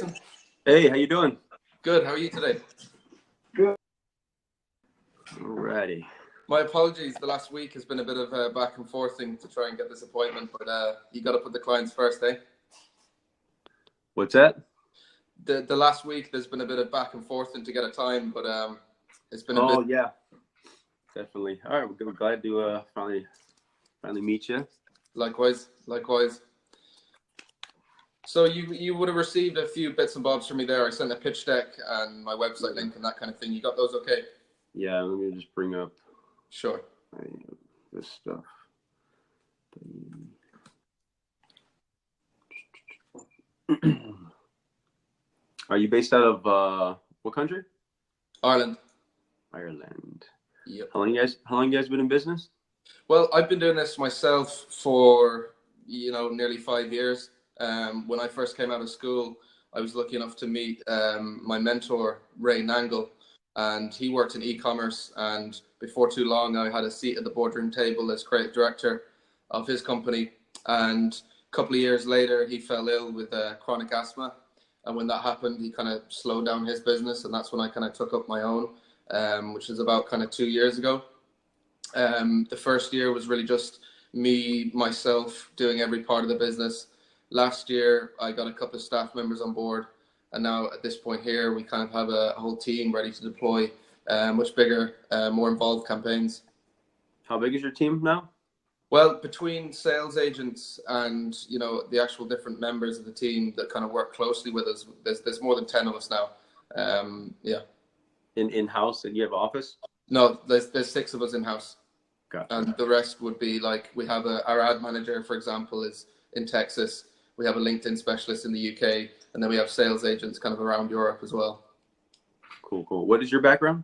Jason. Hey, how you doing? Good. How are you today? Good. Alrighty. My apologies. The last week has been a bit of a back and forth thing to try and get this appointment, but you got to put the clients first, eh? What's that? The last week there's been a bit of back and forth to get a time, but it's been a bit. Oh yeah, definitely. All right, we're glad to finally meet you. Likewise. So you would have received a few bits and bobs from me there. I sent a pitch deck and my website link and that kind of thing. You got those okay? Yeah, let me just bring up Sure. this stuff. Are you based out of what country? Ireland. Ireland. Yep. How long you guys been in business? Well, I've been doing this myself for nearly 5 years. When I first came out of school, I was lucky enough to meet my mentor, Ray Nangle, and he worked in e-commerce. And before too long, I had a seat at the boardroom table as creative director of his company. And a couple of years later, he fell ill with chronic asthma. And when that happened, he kind of slowed down his business. And that's when I kind of took up my own, which is about kind of 2 years ago. The first year was really just me, myself, doing every part of the business. Last year, I got a couple of staff members on board. And now at this point here, we kind of have a whole team ready to deploy much bigger, more involved campaigns. How big is your team now? Well, between sales agents and, the actual different members of the team that kind of work closely with us, there's more than 10 of us now. Yeah. In-house, and you have an office? No, there's 6 of us in-house. Gotcha. And the rest would be like, we have our ad manager, for example, is in Texas. We have a LinkedIn specialist in the UK, and then we have sales agents kind of around Europe as well. Cool. What is your background?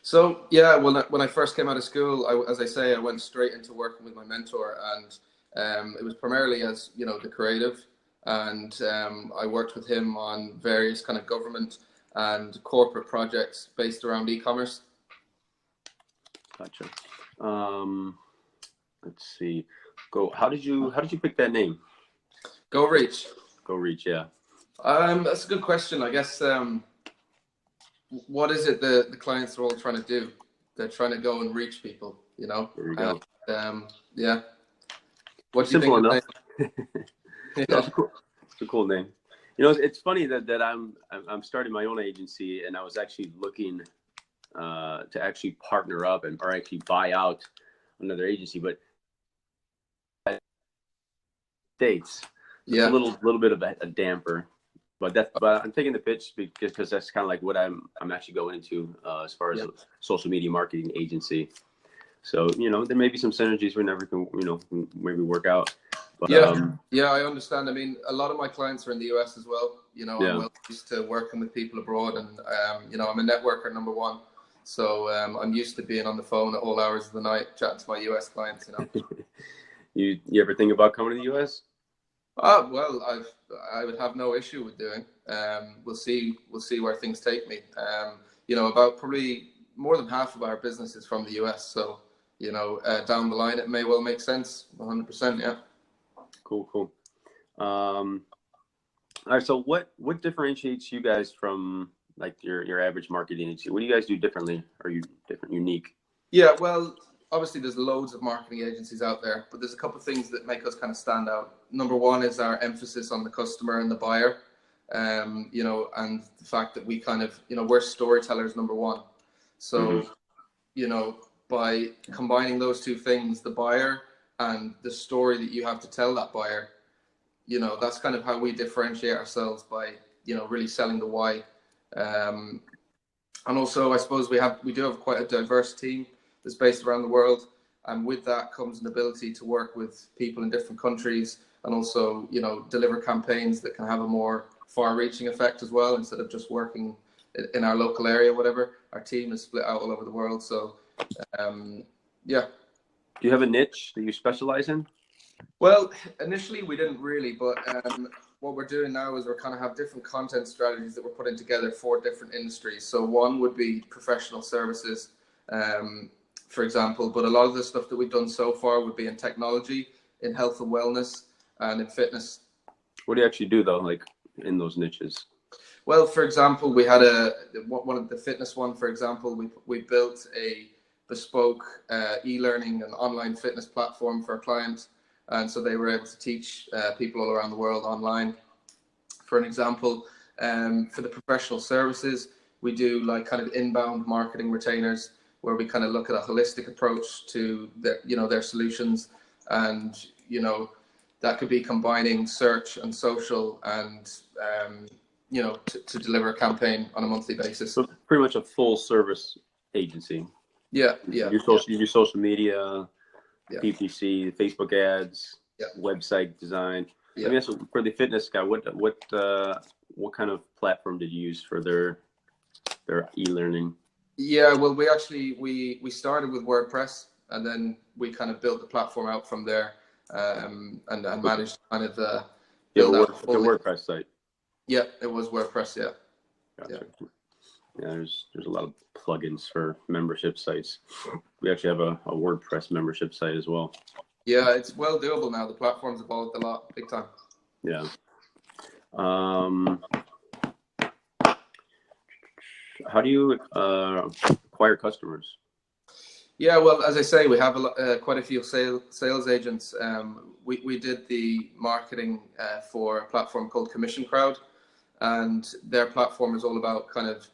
So, yeah, when I first came out of school, as I say, I went straight into working with my mentor, and it was primarily as, the creative. And I worked with him on various kind of government and corporate projects based around e-commerce. Gotcha. Let's see. How did you pick that name? GoReach. GoReach, yeah. That's a good question. I guess what is it the clients are all trying to do? They're trying to go and reach people, There we go. Yeah. What do you Simple think? enough. Yeah. It's a cool name. It's funny that I'm starting my own agency, and I was actually looking to actually partner up or actually buy out another agency, but States. Yeah. It's a little bit of a damper, but I'm taking the pitch because that's kind of like what I'm actually going into as far as a social media marketing agency. So there may be some synergies we never can maybe work out. But, yeah, I understand. I mean, a lot of my clients are in the US as well. I'm well used to working with people abroad, and I'm a networker number one. So I'm used to being on the phone at all hours of the night chatting to my US clients. You ever think about coming to the US? Well, I would have no issue with doing. We'll see where things take me. About probably more than half of our business is from the US. So, down the line, it may well make sense. 100%. Yeah. Cool. All right. So what differentiates you guys from like your average marketing agency? What do you guys do differently? Are you different, unique? Yeah, well, obviously there's loads of marketing agencies out there, but there's a couple of things that make us kind of stand out. Number one is our emphasis on the customer and the buyer, and the fact that we kind of, we're storytellers, number one. So, by combining those two things, the buyer and the story that you have to tell that buyer, that's kind of how we differentiate ourselves by, really selling the why. And also, I suppose we do have quite a diverse team that's based around the world, and with that comes an ability to work with people in different countries, and also deliver campaigns that can have a more far-reaching effect as well, instead of just working in our local area. Whatever, our team is split out all over the world. So yeah. Do you have a niche that you specialize in? Well, initially we didn't really, but what we're doing now is we're kind of have different content strategies that we're putting together for different industries. So one would be professional services, for example, but a lot of the stuff that we've done so far would be in technology, in health and wellness, and in fitness. What do you actually do though, like in those niches? Well, for example, we had one of the fitness one, for example, we built a bespoke e-learning and online fitness platform for a client. And so they were able to teach people all around the world online. For an example, for the professional services, we do like kind of inbound marketing retainers where we kind of look at a holistic approach to their solutions. And, that could be combining search and social and, to deliver a campaign on a monthly basis. So pretty much a full service agency. Yeah. You do social media, PPC, Facebook ads, website design. Let me ask you, for the fitness guy, what kind of platform did you use for their e-learning? Yeah, well, we started with WordPress, and then we kind of built the platform out from there, and managed to kind of build out the WordPress site. Yeah, it was WordPress. Yeah. Gotcha. Yeah, there's a lot of plugins for membership sites. We actually have a WordPress membership site as well. Yeah, it's well doable now. The platform's evolved a lot, big time. Yeah. How do you acquire customers? Yeah, well, as I say, we have quite a few sales agents. We did the marketing for a platform called Commission Crowd, and their platform is all about kind of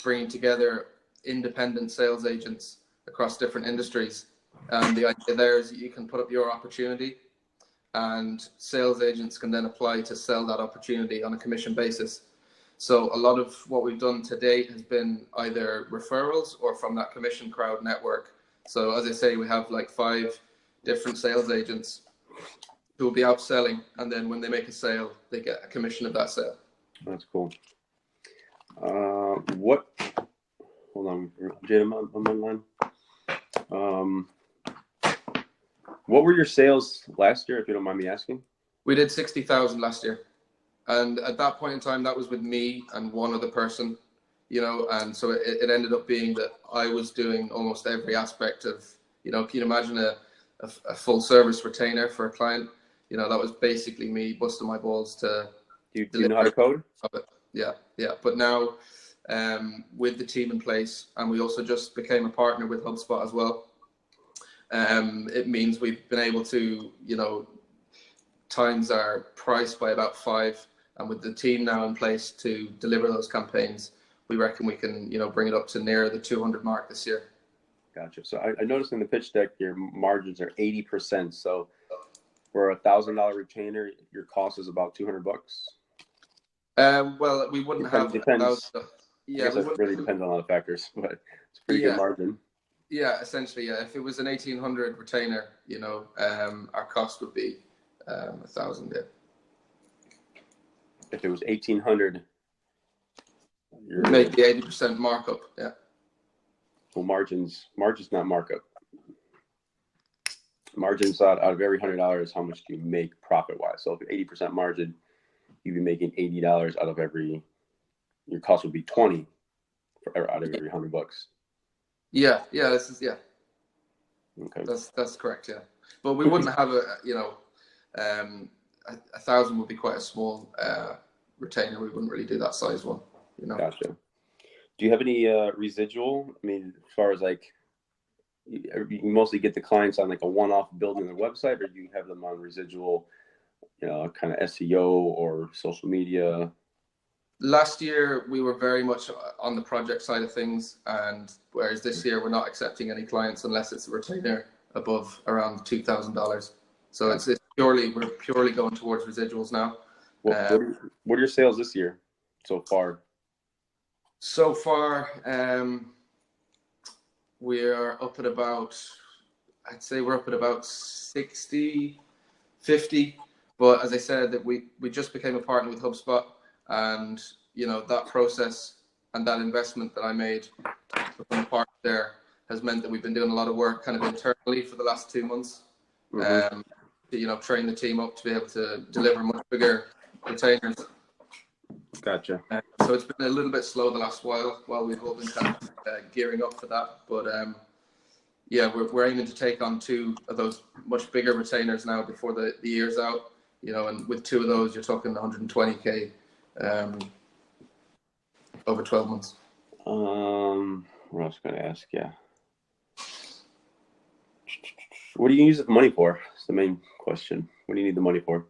bringing together independent sales agents across different industries. And the idea there is you can put up your opportunity, and sales agents can then apply to sell that opportunity on a commission basis. So a lot of what we've done to date has been either referrals or from that Commission Crowd network. So as I say, we have like 5 different sales agents who will be out selling, and then when they make a sale, they get a commission of that sale. That's cool. Hold on, Jade, I'm online. What were your sales last year, if you don't mind me asking? We did 60,000 last year. And at that point in time, that was with me and one other person, and so it ended up being that I was doing almost every aspect of, can you imagine a full service retainer for a client? That was basically me busting my balls to Do you know how to code? Yeah. But now with the team in place, and we also just became a partner with HubSpot as well. It means we've been able to, times our price by about 5. And with the team now in place to deliver those campaigns, we reckon we can, bring it up to near the 200 mark this year. Gotcha. So I noticed in the pitch deck, your margins are 80%. So for $1,000 retainer, your cost is about $200. Well, we wouldn't have. Depends. Yeah, I guess that really depends on a lot of factors, but it's a pretty good margin. Yeah, essentially, yeah. If it was an 1,800 retainer, our cost would be 1,000. Yeah. If it was 1,800, you're make the 80% markup. Yeah. Well, margins not markup. Margins out of every $100, how much do you make profit wise? So if 80% margin, you'd be making $80 out of every. Your cost would be 20 out of every $100. Yeah. This is Okay. That's correct. Yeah, but we wouldn't have 1,000 would be quite a small retainer. We wouldn't really do that size one. Gotcha. Do you have any residual? I mean, as far as like, you mostly get the clients on like a one-off building their website, or do you have them on residual, kind of SEO or social media? Last year we were very much on the project side of things, and whereas this year we're not accepting any clients unless it's a retainer above around $2,000. So we're purely going towards residuals now. What are your sales this year so far? So far, we are up at about, I'd say we're up at about 60, 50. But as I said, that we just became a partner with HubSpot, and that process and that investment that I made from the partner there has meant that we've been doing a lot of work kind of internally for the last 2 months. To, train the team up to be able to deliver much bigger retainers. Gotcha. So it's been a little bit slow the last while we've all been kind of gearing up for that. But we're aiming to take on 2 of those much bigger retainers now before the year's out. And with 2 of those, you're talking 120K over 12 months? What else can I ask? Yeah. What do you use the money for? That's the main question. What do you need the money for?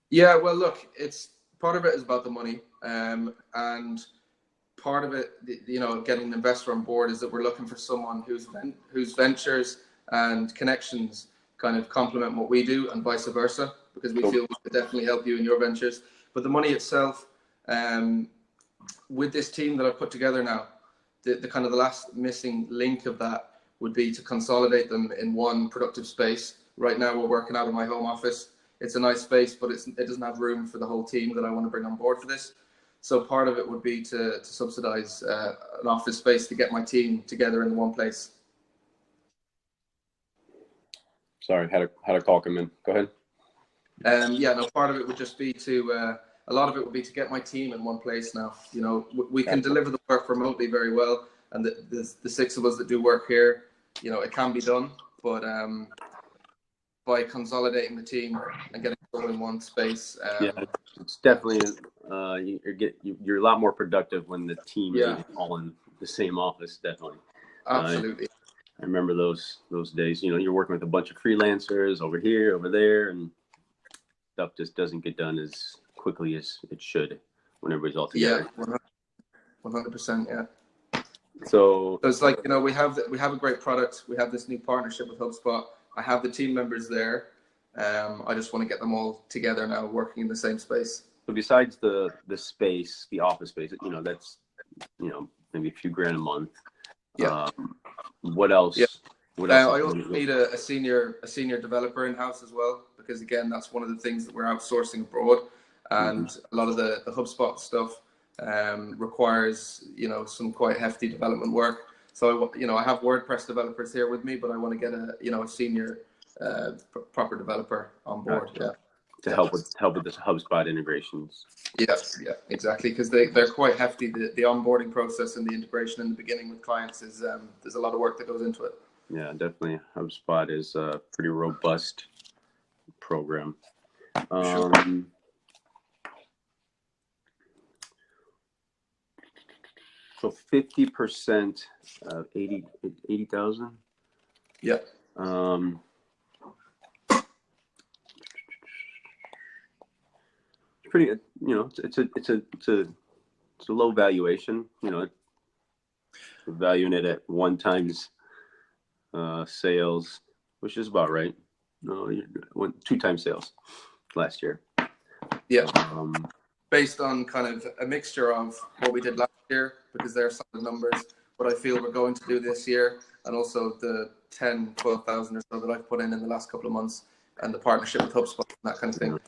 Yeah, well, look, it's part of it is about the money, and part of it, you know, getting an investor on board is that we're looking for someone whose ventures and connections kind of complement what we do, and vice versa, because we feel we could definitely help you in your ventures. But the money itself, with this team that I've put together now, the kind of the last missing link of that would be to consolidate them in one productive space. Right now, we're working out of my home office. It's a nice space, but it doesn't have room for the whole team that I want to bring on board for this. So part of it would be to subsidize an office space to get my team together in one place. Sorry, had a call come in. Go ahead. Yeah, no, part of it would just be a lot of it would be to get my team in one place now. You know, we can deliver the work remotely very well, and the six of us that do work here, you know, it can be done, but by consolidating the team and getting it all in one space. Yeah, it's definitely you're a lot more productive when the team is all in the same office. Definitely, absolutely. I remember those days. You know, you're working with a bunch of freelancers over here, over there, and stuff just doesn't get done as quickly as it should when everybody's all together. Yeah, 100%. Yeah. So it's like, you know, we have a great product. We have this new partnership with HubSpot. I have the team members there. I just want to get them all together now, working in the same space. So besides the space, the office space, you know, that's, you know, maybe a few grand a month. Yeah. What else? Yeah. What else? I also need a senior developer in house as well, because again, that's one of the things that we're outsourcing abroad, and a lot of the HubSpot stuff requires, you know, some quite hefty development work. So you know, I have WordPress developers here with me, but I want to get a senior proper developer on board. Yeah. To help with the HubSpot integrations. Yeah, exactly, because they're quite hefty. The onboarding process and the integration in the beginning with clients is there's a lot of work that goes into it. Yeah, definitely. HubSpot is a pretty robust program. Sure. So 50% of 80,000. Yeah. Pretty, you know, it's a low valuation. You know, we're valuing it at 1 times sales, which is about right. No, 2 times sales last year. Yeah. Based on kind of a mixture of what we did last year, because there are some of the numbers, what I feel we're going to do this year, and also the 12,000 or so that I've put in the last couple of months, and the partnership with HubSpot and that kind of thing.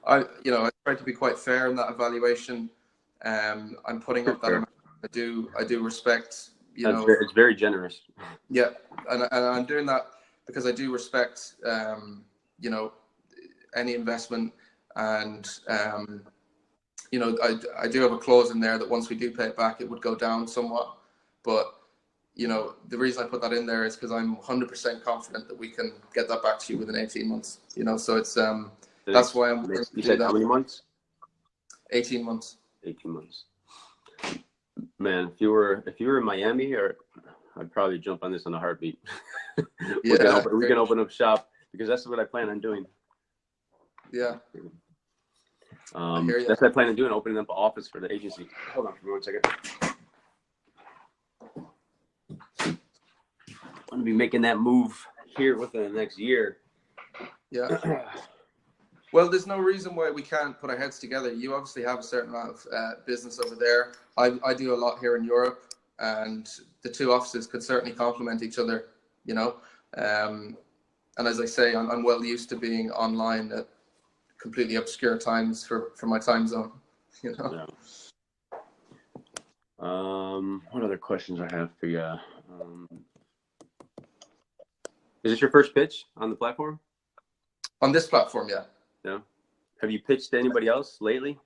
I try to be quite fair in that evaluation. I'm putting up that amount. I do respect, you know. It's very generous. Yeah, and I'm doing that because I do respect, you know, any investment, and you know, I do have a clause in there that once we do pay it back, it would go down somewhat. But you know, the reason I put that in there is because I'm 100% confident that we can get that back to you within 18 months. You know, so it's that's why I'm. You said how many months? 18 months. 18 months. Man, if you were in Miami, or I'd probably jump on this in a heartbeat. We can open up shop, because that's what I plan on doing. Yeah. That's what I plan on doing, opening up an office for the agency. Hold on for 1 second. I'm gonna be making that move here within the next year. Yeah. Well, there's no reason why we can't put our heads together. You obviously have a certain amount of business over there. I do a lot here in Europe, and the 2 offices could certainly complement each other, you know. And as I say, I'm well used to being online at completely obscure times for my time zone, you know. Yeah. What other questions I have for you? Is this your first pitch on the platform? On this platform, yeah. Yeah. Have you pitched to anybody else lately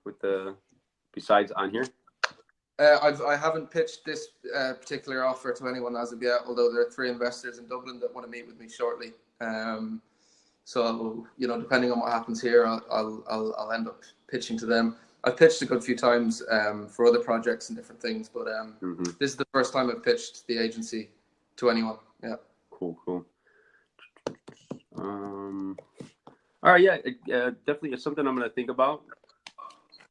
besides on here? I haven't pitched this particular offer to anyone as of yet, although there are 3 investors in Dublin that want to meet with me shortly. So, you know, depending on what happens here, I'll end up pitching to them. I've pitched a good few times for other projects and different things, but this is the first time I've pitched the agency to anyone. Yeah. Cool. All right, yeah, definitely it's something I'm gonna think about,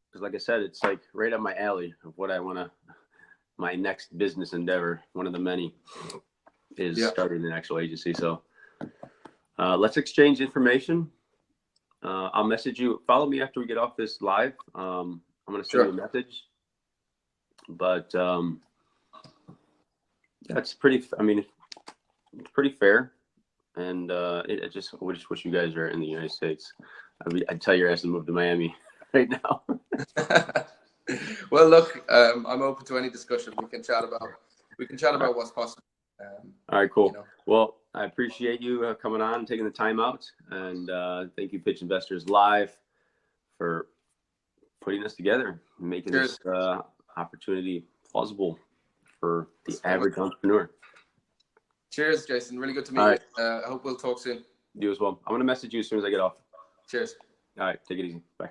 because like I said, it's like right up my alley of what I wanna. My next business endeavor, one of the many, is starting an actual agency. So let's exchange information. I'll message you. Follow me after we get off this live. I'm gonna send you a message. But that's pretty. I mean, it's pretty fair. And I just wish you guys are in the United States. I'd tell your ass to move to Miami right now. Well, look, I'm open to any discussion. We can chat about what's possible. All right, cool. Well, I appreciate you coming on, taking the time out, and thank you, Pitch Investors Live, for putting this together, and making this opportunity plausible for the average entrepreneur. Cheers, Jason. Really good to meet you. I hope we'll talk soon. You as well. I'm going to message you as soon as I get off. Cheers. All right. Take it easy. Bye.